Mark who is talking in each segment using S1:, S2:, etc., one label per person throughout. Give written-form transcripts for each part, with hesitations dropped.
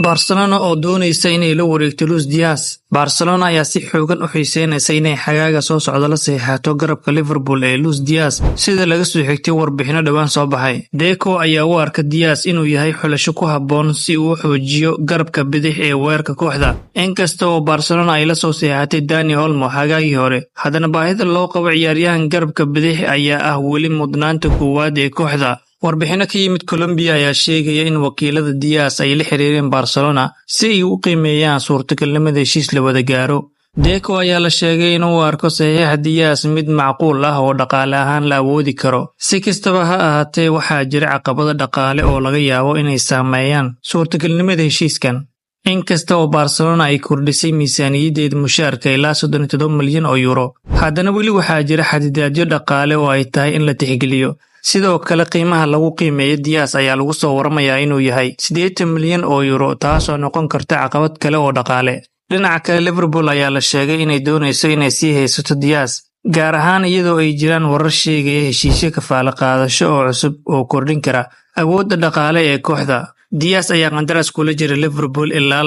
S1: Barcelona oo doonaysa inay la wareegto Luis Diaz. Barcelona ayaa si xoogan u xiiseynaysa inay xagaaga soo socda la saxiixato garabka Liverpool ee Luis Diaz sida laga soo xigtay warbixino dhawaan soo baxay. Deco ayaa u arka Diaz inuu yahay xulasho ku habboon si uu u xoojiyo garabka bidix ee weerarka kooxda. Inkasta oo Barcelona ay la soo saxiixatay Dani Olmo xagaagii hore, haddana baahida loo qabo ciyaaryahan garabka bidix ayaa ah weli mudnaanta koowaad ee kooxda. Warbixino ka yimid Colombia ayaa sheegaya in wakiilada Diaz ay la xiriireen Barcelona si ay u qiimeeyaan suurtagalnimada heshiis la wada gaaro. Deco ayaa la sheegay inuu arko saxiixa Diaz mid macquul ah oo dhaqaale ahaan la awoodi karo. Si kastaba ha ahaatee, waxaa jira caqabado dhaqaale oo laga yaabo inay saameeyaan suurtagalnimada heshiiskan. Inkasta oo Barcelona ay kordhisay miisaaniyadeeda mushaarka ilaa 37 milyan oo euro, haddana weli waxaa jira xadidaadyo dhaqaale oo ay tahay in la tixgeliyo. Sidoo kale qiimaha lagu qiimeeyo Diaz ayaa lagu soo waramayaa inuu yahay 80 milyan oo euro, taasoo noqon karta caqabad kale oo dhaqaale. Dhinaca kale, Liverpool ayaa la sheegay inay doonayso inay sii haysato Diaz, gaar ahaan iyadoo ay jiraan warar sheegaya heshiisyo kafaalo qaadasho oo cusub oo kordhin kara awoodda dhaqaale ee kooxda. Diaz ayaa qandaraas kula jira Liverpool ilaa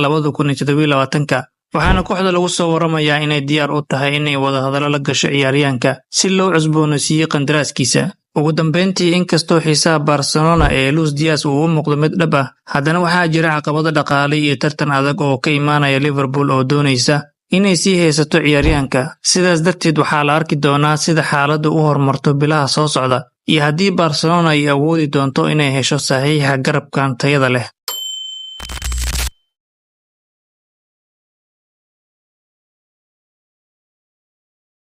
S1: 2027, waxaana kooxda lagu soo waramayaa inay diyaar u tahay inay wada hadallo la gasho ciyaaryahanka si loo cusboonaysiiyo qandaraaskiisa. Ugu dambeyntii, inkastoo xiisaha Barcelona ee Luis Diaz uu u muuqdo mid dhab ah, haddana waxaa jira caqabado dhaqaale iyo tartan adag oo ka imaanaya Liverpool oo doonaysa inay sii haysato ciyaaryahanka. Sidaas darteed, waxaa la arki doonaa sida xaaladdu u horumarto bilaha soo socda iyo haddii Barcelona ay awoodi doonto inay hesho saxiixa garabkan tayada leh.